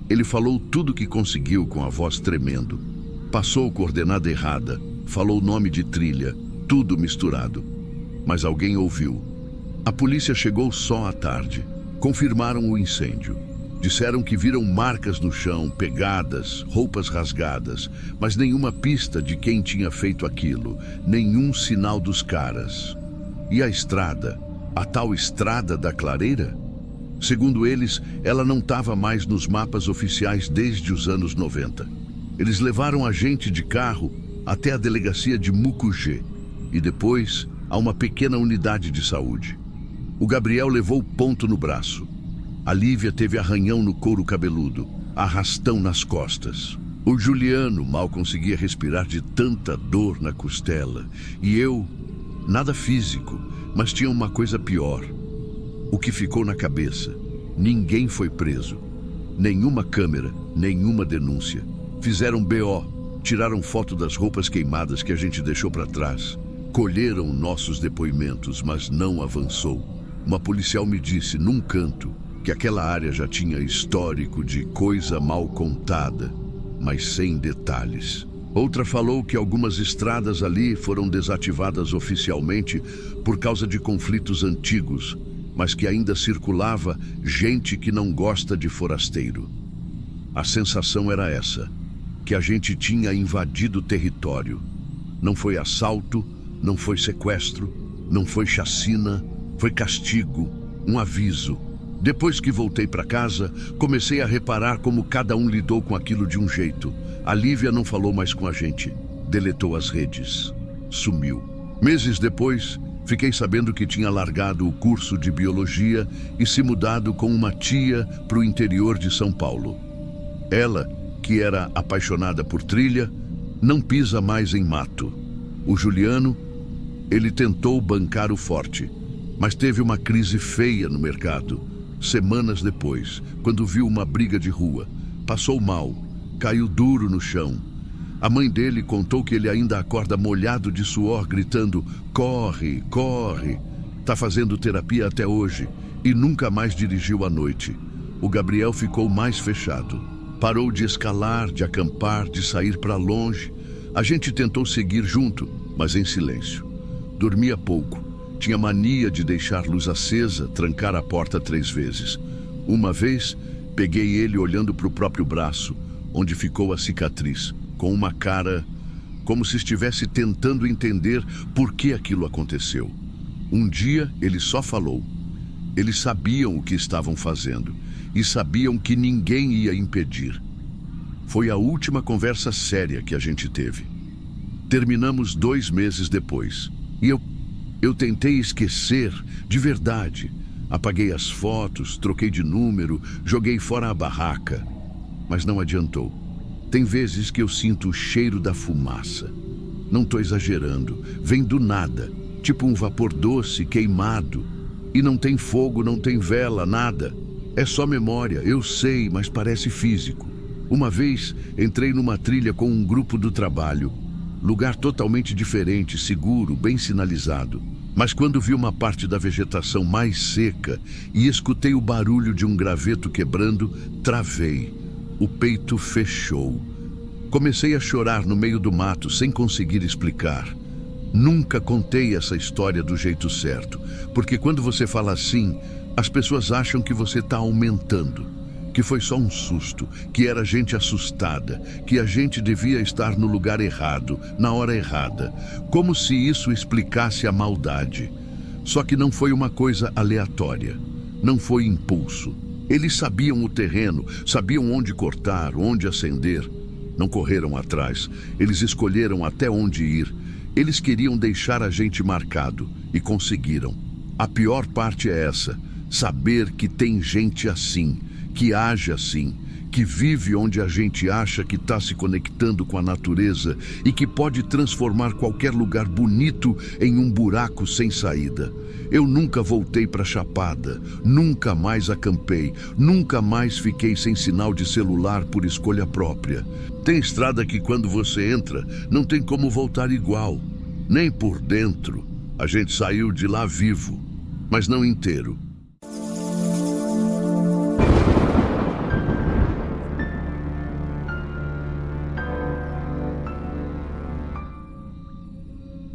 Ele falou tudo que conseguiu com a voz tremendo. Passou coordenada errada, falou nome de trilha, tudo misturado. Mas alguém ouviu. A polícia chegou só à tarde. Confirmaram o incêndio. Disseram que viram marcas no chão, pegadas, roupas rasgadas, mas nenhuma pista de quem tinha feito aquilo, nenhum sinal dos caras. E a estrada? A tal Estrada da Clareira? Segundo eles, ela não estava mais nos mapas oficiais desde os anos 90. Eles levaram a gente de carro até a delegacia de Mucugê e depois a uma pequena unidade de saúde. O Gabriel levou ponto no braço. A Lívia teve arranhão no couro cabeludo, arrastão nas costas. O Juliano mal conseguia respirar de tanta dor na costela. E eu, nada físico, mas tinha uma coisa pior. O que ficou na cabeça. Ninguém foi preso. Nenhuma câmera, nenhuma denúncia. Fizeram BO, tiraram foto das roupas queimadas que a gente deixou para trás. Colheram nossos depoimentos, mas não avançou. Uma policial me disse, num canto, que aquela área já tinha histórico de coisa mal contada, mas sem detalhes. Outra falou que algumas estradas ali foram desativadas oficialmente por causa de conflitos antigos, mas que ainda circulava gente que não gosta de forasteiro. A sensação era essa, que a gente tinha invadido o território. Não foi assalto, não foi sequestro, não foi chacina, foi castigo, um aviso. Depois que voltei para casa, comecei a reparar como cada um lidou com aquilo de um jeito. A Lívia não falou mais com a gente, deletou as redes, sumiu. Meses depois, fiquei sabendo que tinha largado o curso de biologia e se mudado com uma tia para o interior de São Paulo. Ela, que era apaixonada por trilha, não pisa mais em mato. O Juliano, ele tentou bancar o forte, mas teve uma crise feia no mercado. Semanas depois, quando viu uma briga de rua, passou mal, caiu duro no chão. A mãe dele contou que ele ainda acorda molhado de suor, gritando, corre, corre. Tá fazendo terapia até hoje e nunca mais dirigiu à noite. O Gabriel ficou mais fechado. Parou de escalar, de acampar, de sair para longe. A gente tentou seguir junto, mas em silêncio. Dormia pouco. Tinha mania de deixar luz acesa, trancar a porta 3 vezes. Uma vez, peguei ele olhando para o próprio braço, onde ficou a cicatriz, com uma cara como se estivesse tentando entender por que aquilo aconteceu. Um dia, ele só falou. Eles sabiam o que estavam fazendo e sabiam que ninguém ia impedir. Foi a última conversa séria que a gente teve. Terminamos 2 meses depois e eu tentei esquecer, de verdade. Apaguei as fotos, troquei de número, joguei fora a barraca. Mas não adiantou. Tem vezes que eu sinto o cheiro da fumaça. Não estou exagerando, vem do nada, tipo um vapor doce, queimado. E não tem fogo, não tem vela, nada. É só memória, eu sei, mas parece físico. Uma vez entrei numa trilha com um grupo do trabalho. Lugar totalmente diferente, seguro, bem sinalizado. Mas quando vi uma parte da vegetação mais seca e escutei o barulho de um graveto quebrando, travei. O peito fechou. Comecei a chorar no meio do mato, sem conseguir explicar. Nunca contei essa história do jeito certo, porque quando você fala assim, as pessoas acham que você está aumentando, que foi só um susto, que era gente assustada, que a gente devia estar no lugar errado, na hora errada, como se isso explicasse a maldade. Só que não foi uma coisa aleatória, não foi impulso. Eles sabiam o terreno, sabiam onde cortar, onde acender. Não correram atrás, eles escolheram até onde ir. Eles queriam deixar a gente marcado e conseguiram. A pior parte é essa, saber que tem gente assim, que age assim, que vive onde a gente acha que está se conectando com a natureza e que pode transformar qualquer lugar bonito em um buraco sem saída. Eu nunca voltei para Chapada, nunca mais acampei, nunca mais fiquei sem sinal de celular por escolha própria. Tem estrada que quando você entra, não tem como voltar igual, nem por dentro. A gente saiu de lá vivo, mas não inteiro.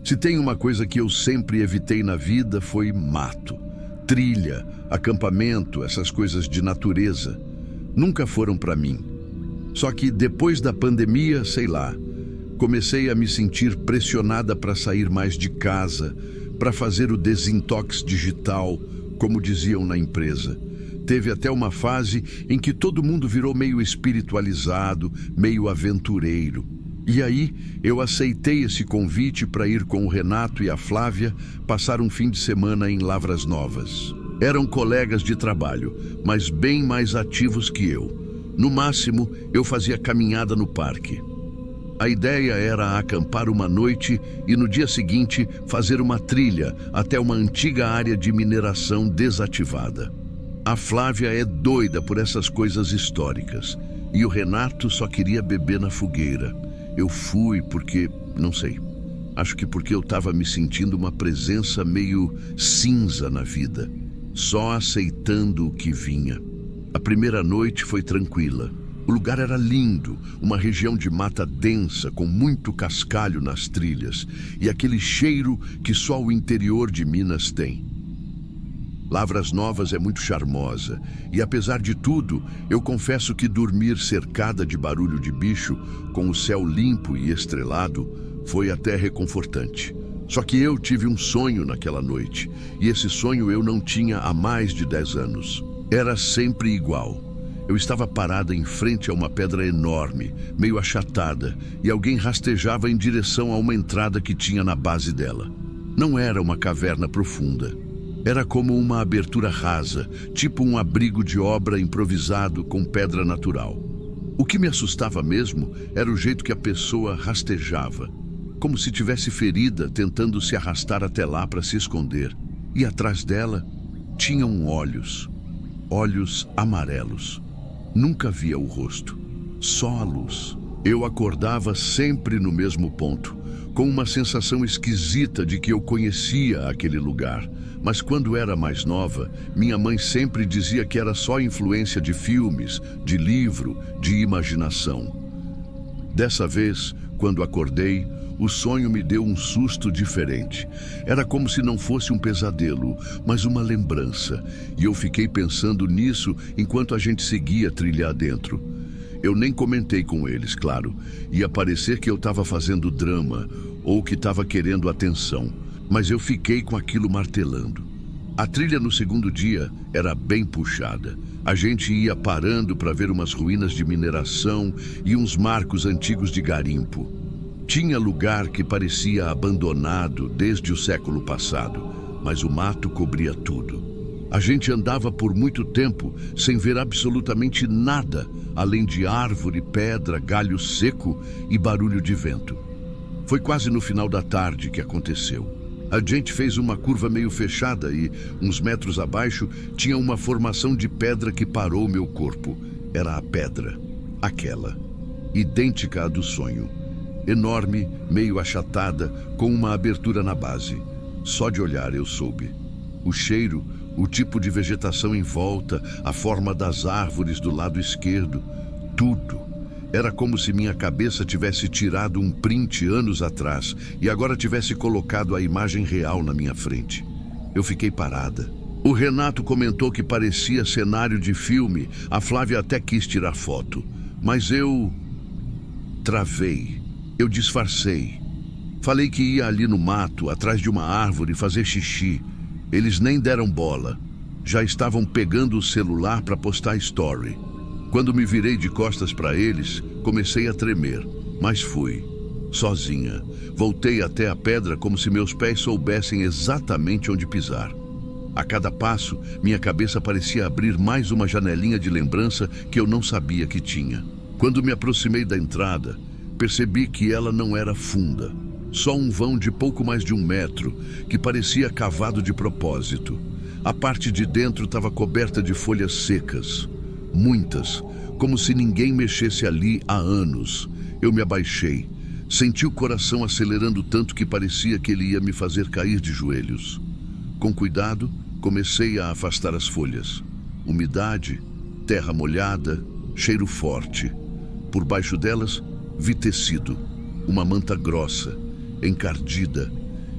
Se tem uma coisa que eu sempre evitei na vida foi mato, trilha, acampamento, essas coisas de natureza. Nunca foram para mim. Só que depois da pandemia, sei lá, comecei a me sentir pressionada para sair mais de casa, para fazer o desintox digital, como diziam na empresa. Teve até uma fase em que todo mundo virou meio espiritualizado, meio aventureiro. E aí, eu aceitei esse convite para ir com o Renato e a Flávia passar um fim de semana em Lavras Novas. Eram colegas de trabalho, mas bem mais ativos que eu. No máximo, eu fazia caminhada no parque. A ideia era acampar uma noite e no dia seguinte fazer uma trilha até uma antiga área de mineração desativada. A Flávia é doida por essas coisas históricas e o Renato só queria beber na fogueira. Eu fui porque, não sei, acho que porque eu estava me sentindo uma presença meio cinza na vida, só aceitando o que vinha. A primeira noite foi tranquila. O lugar era lindo, uma região de mata densa, com muito cascalho nas trilhas, e aquele cheiro que só o interior de Minas tem. Lavras Novas é muito charmosa, e apesar de tudo, eu confesso que dormir cercada de barulho de bicho, com o céu limpo e estrelado, foi até reconfortante. Só que eu tive um sonho naquela noite, e esse sonho eu não tinha há mais de 10 anos. Era sempre igual. Eu estava parada em frente a uma pedra enorme, meio achatada, e alguém rastejava em direção a uma entrada que tinha na base dela. Não era uma caverna profunda. Era como uma abertura rasa, tipo um abrigo de obra improvisado com pedra natural. O que me assustava mesmo era o jeito que a pessoa rastejava, como se tivesse ferida tentando se arrastar até lá para se esconder. E atrás dela tinham olhos, olhos amarelos. Nunca via o rosto, só a luz. Eu acordava sempre no mesmo ponto, com uma sensação esquisita de que eu conhecia aquele lugar. Mas quando era mais nova, minha mãe sempre dizia que era só influência de filmes, de livro, de imaginação. Dessa vez, quando acordei, o sonho me deu um susto diferente. Era como se não fosse um pesadelo, mas uma lembrança. E eu fiquei pensando nisso enquanto a gente seguia trilha adentro. Eu nem comentei com eles, claro. Ia parecer que eu estava fazendo drama ou que estava querendo atenção. Mas eu fiquei com aquilo martelando. A trilha no segundo dia era bem puxada. A gente ia parando para ver umas ruínas de mineração e uns marcos antigos de garimpo. Tinha lugar que parecia abandonado desde o século passado, mas o mato cobria tudo. A gente andava por muito tempo sem ver absolutamente nada, além de árvore, pedra, galho seco e barulho de vento. Foi quase no final da tarde que aconteceu. A gente fez uma curva meio fechada e, uns metros abaixo, tinha uma formação de pedra que parou meu corpo. Era a pedra, aquela, idêntica à do sonho. Enorme, meio achatada, com uma abertura na base. Só de olhar eu soube. O cheiro, o tipo de vegetação em volta, a forma das árvores do lado esquerdo, tudo. Era como se minha cabeça tivesse tirado um print anos atrás e agora tivesse colocado a imagem real na minha frente. Eu fiquei parada. O Renato comentou que parecia cenário de filme. A Flávia até quis tirar foto. Mas eu travei. Eu disfarcei. Falei que ia ali no mato, atrás de uma árvore, fazer xixi. Eles nem deram bola. Já estavam pegando o celular para postar story. Quando me virei de costas para eles, comecei a tremer, mas fui, sozinha. Voltei até a pedra como se meus pés soubessem exatamente onde pisar. A cada passo, minha cabeça parecia abrir mais uma janelinha de lembrança que eu não sabia que tinha. Quando me aproximei da entrada, percebi que ela não era funda. Só um vão de pouco mais de 1 metro, que parecia cavado de propósito. A parte de dentro estava coberta de folhas secas. Muitas, como se ninguém mexesse ali há anos. Eu me abaixei. Senti o coração acelerando tanto que parecia que ele ia me fazer cair de joelhos. Com cuidado, comecei a afastar as folhas. Umidade, terra molhada, cheiro forte. Por baixo delas, vi tecido, uma manta grossa, encardida,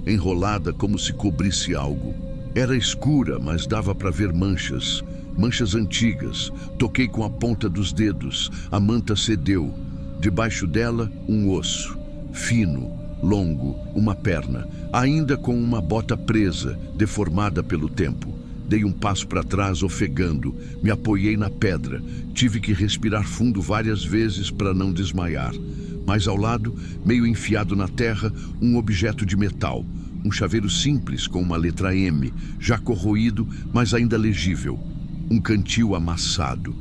enrolada como se cobrisse algo. Era escura, mas dava para ver manchas antigas. Toquei com a ponta dos dedos. A manta cedeu. Debaixo dela, um osso, fino, longo, uma perna, ainda com uma bota presa, deformada pelo tempo. Dei um passo para trás, ofegando. Me apoiei na pedra. Tive que respirar fundo várias vezes para não desmaiar. Mais ao lado, meio enfiado na terra, um objeto de metal. Um chaveiro simples com uma letra M, já corroído, mas ainda legível. Um cantil amassado.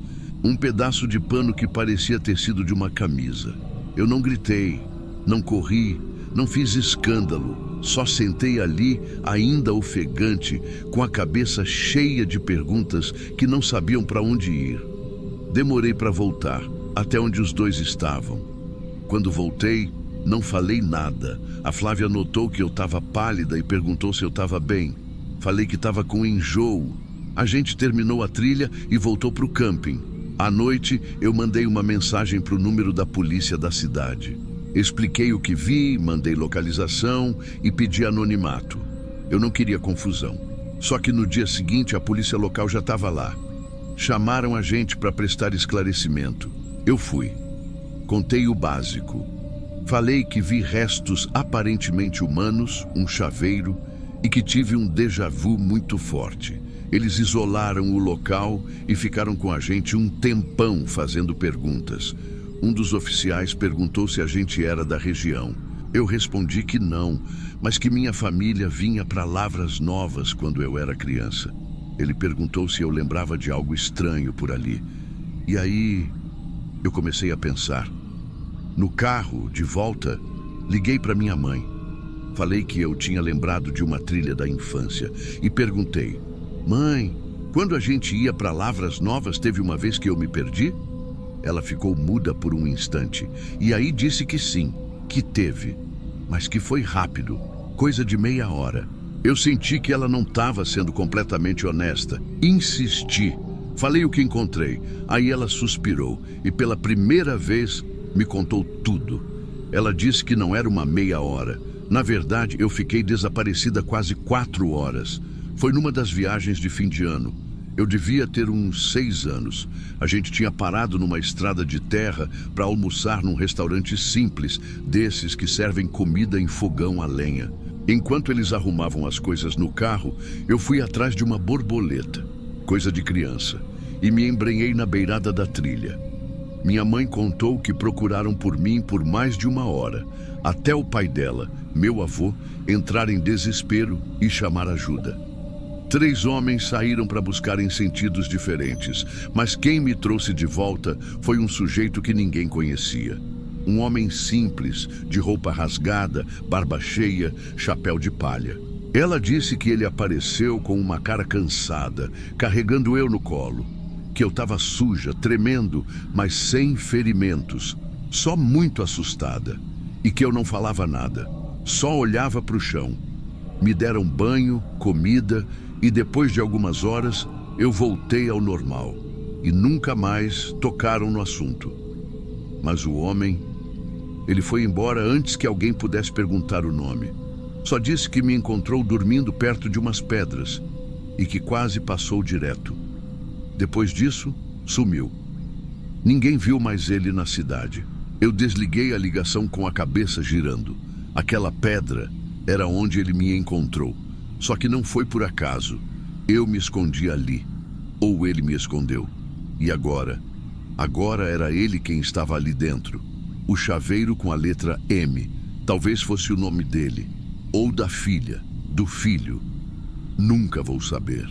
Um pedaço de pano que parecia tecido de uma camisa. Eu não gritei, não corri, não fiz escândalo. Só sentei ali, ainda ofegante, com a cabeça cheia de perguntas que não sabiam para onde ir. Demorei para voltar, até onde os dois estavam. Quando voltei, não falei nada. A Flávia notou que eu estava pálida e perguntou se eu estava bem. Falei que estava com enjoo. A gente terminou a trilha e voltou para o camping. À noite, eu mandei uma mensagem para o número da polícia da cidade. Expliquei o que vi, mandei localização e pedi anonimato. Eu não queria confusão. Só que no dia seguinte, a polícia local já estava lá. Chamaram a gente para prestar esclarecimento. Eu fui. Contei o básico. Falei que vi restos aparentemente humanos, um chaveiro, e que tive um déjà vu muito forte. Eles isolaram o local e ficaram com a gente um tempão fazendo perguntas. Um dos oficiais perguntou se a gente era da região. Eu respondi que não, mas que minha família vinha para Lavras Novas quando eu era criança. Ele perguntou se eu lembrava de algo estranho por ali. E aí eu comecei a pensar. No carro, de volta, liguei para minha mãe. Falei que eu tinha lembrado de uma trilha da infância e perguntei: Mãe, quando a gente ia para Lavras Novas, teve uma vez que eu me perdi? Ela ficou muda por um instante e aí disse que sim, que teve, mas que foi rápido, coisa de meia hora. Eu senti que ela não estava sendo completamente honesta. Insisti. Falei o que encontrei. Aí ela suspirou e pela primeira vez me contou tudo. Ela disse que não era uma meia hora. Na verdade, eu fiquei desaparecida quase 4 horas. Foi numa das viagens de fim de ano. Eu devia ter uns 6 anos. A gente tinha parado numa estrada de terra para almoçar num restaurante simples, desses que servem comida em fogão a lenha. Enquanto eles arrumavam as coisas no carro, eu fui atrás de uma borboleta, coisa de criança, e me embrenhei na beirada da trilha. Minha mãe contou que procuraram por mim por mais de 1 hora, até o pai dela, meu avô, entrar em desespero e chamar ajuda. 3 homens saíram para buscar em sentidos diferentes, mas quem me trouxe de volta foi um sujeito que ninguém conhecia. Um homem simples, de roupa rasgada, barba cheia, chapéu de palha. Ela disse que ele apareceu com uma cara cansada, carregando eu no colo. Que eu estava suja, tremendo, mas sem ferimentos, só muito assustada. E que eu não falava nada, só olhava para o chão. Me deram banho, comida e depois de algumas horas eu voltei ao normal. E nunca mais tocaram no assunto. Mas o homem, ele foi embora antes que alguém pudesse perguntar o nome. Só disse que me encontrou dormindo perto de umas pedras e que quase passou direto. Depois disso, sumiu. Ninguém viu mais ele na cidade. Eu desliguei a ligação com a cabeça girando. Aquela pedra era onde ele me encontrou. Só que não foi por acaso. Eu me escondi ali. Ou ele me escondeu. E agora? Agora era ele quem estava ali dentro. O chaveiro com a letra M. Talvez fosse o nome dele. Ou da filha, do filho. Nunca vou saber.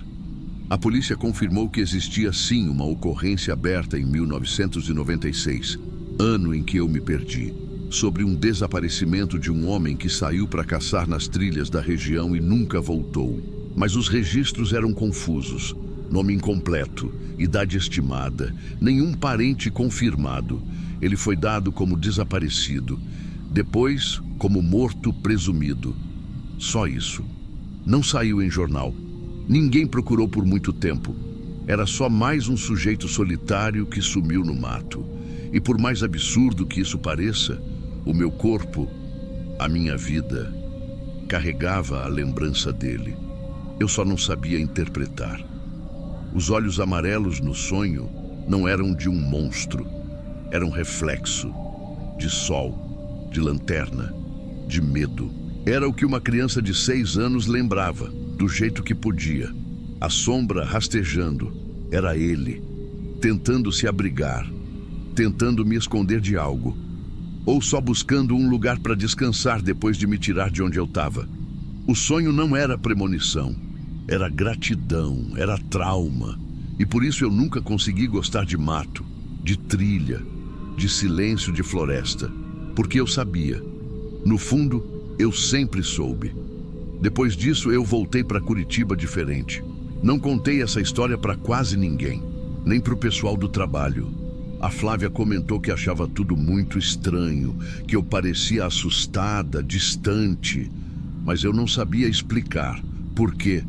A polícia confirmou que existia sim uma ocorrência aberta em 1996, ano em que eu me perdi, sobre um desaparecimento de um homem que saiu para caçar nas trilhas da região e nunca voltou. Mas os registros eram confusos. Nome incompleto, idade estimada, nenhum parente confirmado. Ele foi dado como desaparecido, depois como morto presumido. Só isso. Não saiu em jornal. Ninguém procurou por muito tempo. Era só mais um sujeito solitário que sumiu no mato. E por mais absurdo que isso pareça, o meu corpo, a minha vida, carregava a lembrança dele. Eu só não sabia interpretar. Os olhos amarelos no sonho não eram de um monstro. Eram reflexo de sol, de lanterna, de medo. Era o que uma criança de 6 anos lembrava, do jeito que podia. A sombra rastejando. Era ele, tentando se abrigar, tentando me esconder de algo. Ou só buscando um lugar para descansar depois de me tirar de onde eu estava. O sonho não era premonição. Era gratidão, era trauma. E por isso eu nunca consegui gostar de mato, de trilha, de silêncio de floresta. Porque eu sabia. No fundo, eu sempre soube. Depois disso, eu voltei para Curitiba diferente. Não contei essa história para quase ninguém, nem para o pessoal do trabalho. A Flávia comentou que achava tudo muito estranho, que eu parecia assustada, distante. Mas eu não sabia explicar. Por quê?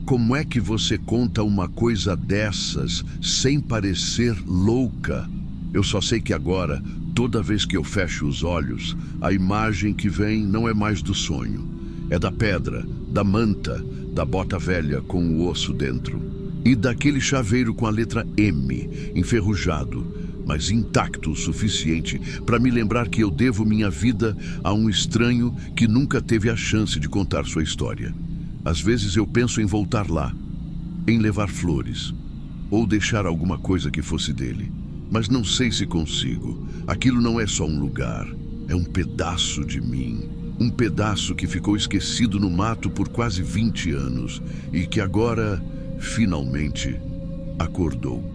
Como é que você conta uma coisa dessas sem parecer louca? Eu só sei que agora, toda vez que eu fecho os olhos, a imagem que vem não é mais do sonho. É da pedra, da manta, da bota velha com o osso dentro. E daquele chaveiro com a letra M, enferrujado, mas intacto o suficiente para me lembrar que eu devo minha vida a um estranho que nunca teve a chance de contar sua história. Às vezes eu penso em voltar lá, em levar flores, ou deixar alguma coisa que fosse dele. Mas não sei se consigo. Aquilo não é só um lugar, é um pedaço de mim. Um pedaço que ficou esquecido no mato por quase 20 anos e que agora, finalmente, acordou.